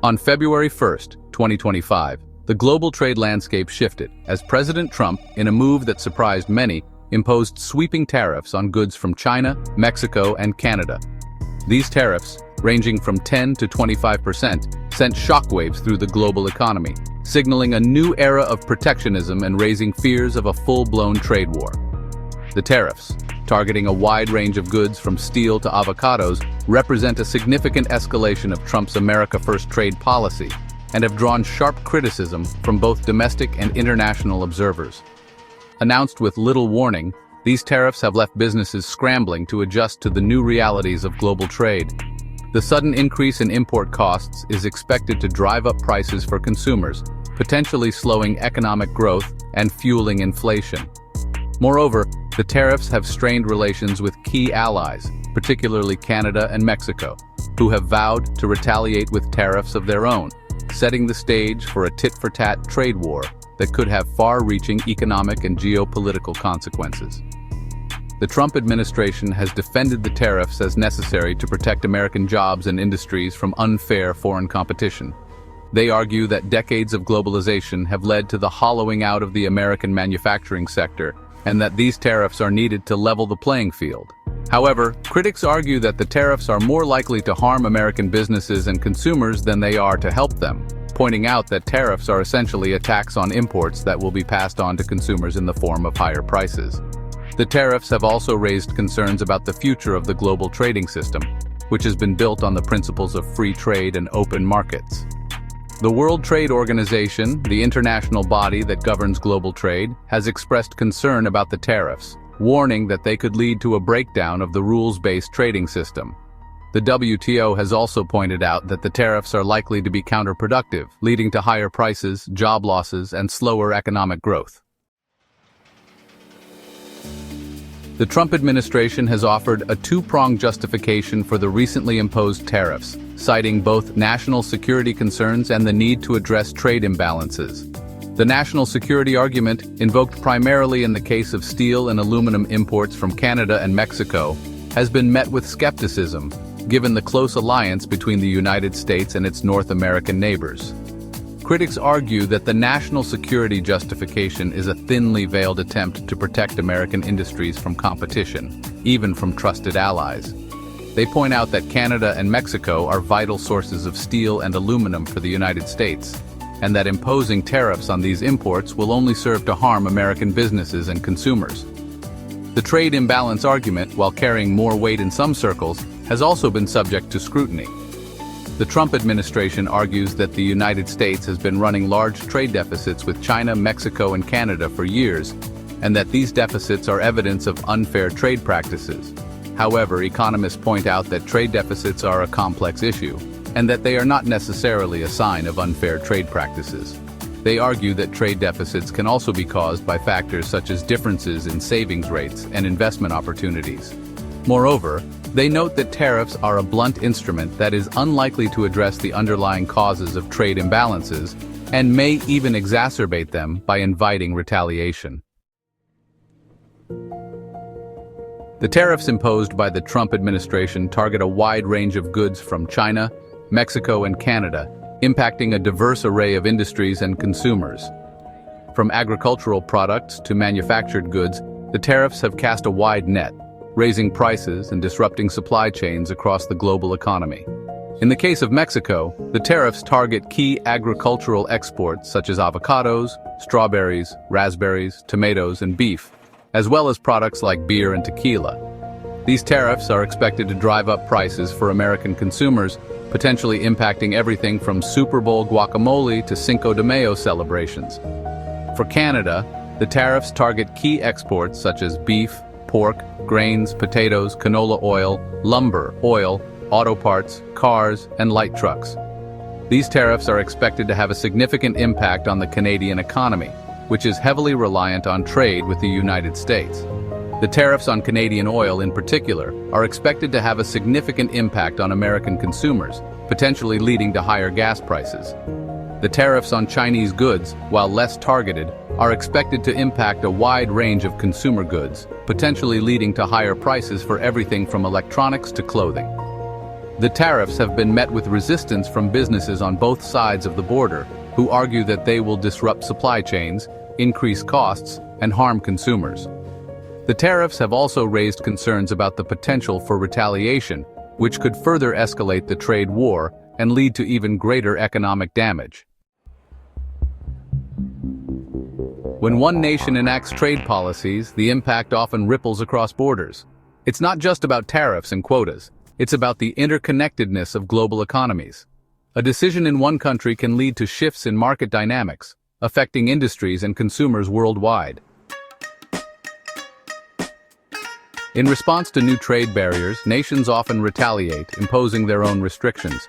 On February 1st, 2025, the global trade landscape shifted as President Trump, in a move that surprised many, imposed sweeping tariffs on goods from China, Mexico, and Canada. These tariffs, ranging from 10 to 25%, sent shockwaves through the global economy, signaling a new era of protectionism and raising fears of a full-blown trade war. The tariffs, targeting a wide range of goods from steel to avocados, represent a significant escalation of Trump's America First trade policy and have drawn sharp criticism from both domestic and international observers. Announced with little warning, these tariffs have left businesses scrambling to adjust to the new realities of global trade. The sudden increase in import costs is expected to drive up prices for consumers, potentially slowing economic growth and fueling inflation. Moreover, the tariffs have strained relations with key allies, particularly Canada and Mexico, who have vowed to retaliate with tariffs of their own, setting the stage for a tit-for-tat trade war that could have far-reaching economic and geopolitical consequences. The Trump administration has defended the tariffs as necessary to protect American jobs and industries from unfair foreign competition. They argue that decades of globalization have led to the hollowing out of the American manufacturing sector, and that these tariffs are needed to level the playing field. However, critics argue that the tariffs are more likely to harm American businesses and consumers than they are to help them, pointing out that tariffs are essentially a tax on imports that will be passed on to consumers in the form of higher prices. The tariffs have also raised concerns about the future of the global trading system, which has been built on the principles of free trade and open markets. The World Trade Organization, the international body that governs global trade, has expressed concern about the tariffs, warning that they could lead to a breakdown of the rules-based trading system. The WTO has also pointed out that the tariffs are likely to be counterproductive, leading to higher prices, job losses, and slower economic growth. The Trump administration has offered a two-pronged justification for the recently imposed tariffs, citing both national security concerns and the need to address trade imbalances. The national security argument, invoked primarily in the case of steel and aluminum imports from Canada and Mexico, has been met with skepticism, given the close alliance between the United States and its North American neighbors. Critics argue that the national security justification is a thinly veiled attempt to protect American industries from competition, even from trusted allies. They point out that Canada and Mexico are vital sources of steel and aluminum for the United States, and that imposing tariffs on these imports will only serve to harm American businesses and consumers. The trade imbalance argument, while carrying more weight in some circles, has also been subject to scrutiny. The Trump administration argues that the United States has been running large trade deficits with China, Mexico, and Canada for years, and that these deficits are evidence of unfair trade practices. However, economists point out that trade deficits are a complex issue, and that they are not necessarily a sign of unfair trade practices. They argue that trade deficits can also be caused by factors such as differences in savings rates and investment opportunities. Moreover, they note that tariffs are a blunt instrument that is unlikely to address the underlying causes of trade imbalances and may even exacerbate them by inviting retaliation. The tariffs imposed by the Trump administration target a wide range of goods from China, Mexico, and Canada, impacting a diverse array of industries and consumers. From agricultural products to manufactured goods, the tariffs have cast a wide net, raising prices and disrupting supply chains across the global economy. In the case of Mexico, the tariffs target key agricultural exports such as avocados, strawberries, raspberries, tomatoes, and beef, as well as products like beer and tequila. These tariffs are expected to drive up prices for American consumers, potentially impacting everything from Super Bowl guacamole to Cinco de Mayo celebrations. For Canada, the tariffs target key exports such as beef, pork, grains, potatoes, canola oil, lumber, oil, auto parts, cars, and light trucks. These tariffs are expected to have a significant impact on the Canadian economy, which is heavily reliant on trade with the United States. The tariffs on Canadian oil in particular are expected to have a significant impact on American consumers, potentially leading to higher gas prices. The tariffs on Chinese goods, while less targeted, are expected to impact a wide range of consumer goods, potentially leading to higher prices for everything from electronics to clothing. The tariffs have been met with resistance from businesses on both sides of the border, who argue that they will disrupt supply chains, increase costs, and harm consumers. The tariffs have also raised concerns about the potential for retaliation, which could further escalate the trade war and lead to even greater economic damage. When one nation enacts trade policies, the impact often ripples across borders. It's not just about tariffs and quotas. It's about the interconnectedness of global economies. A decision in one country can lead to shifts in market dynamics, affecting industries and consumers worldwide. In response to new trade barriers, nations often retaliate, imposing their own restrictions.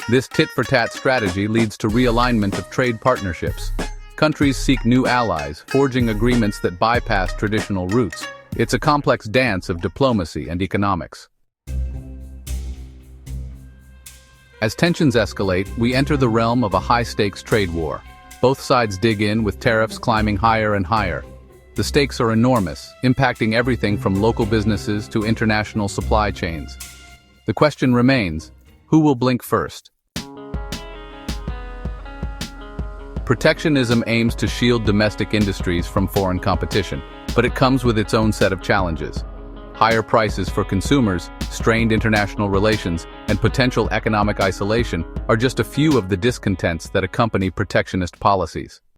This tit-for-tat strategy leads to realignment of trade partnerships. Countries seek new allies, forging agreements that bypass traditional routes. It's a complex dance of diplomacy and economics. As tensions escalate, we enter the realm of a high-stakes trade war. Both sides dig in, with tariffs climbing higher and higher. The stakes are enormous, impacting everything from local businesses to international supply chains. The question remains, who will blink first? Protectionism aims to shield domestic industries from foreign competition, but it comes with its own set of challenges. Higher prices for consumers, strained international relations, and potential economic isolation are just a few of the discontents that accompany protectionist policies.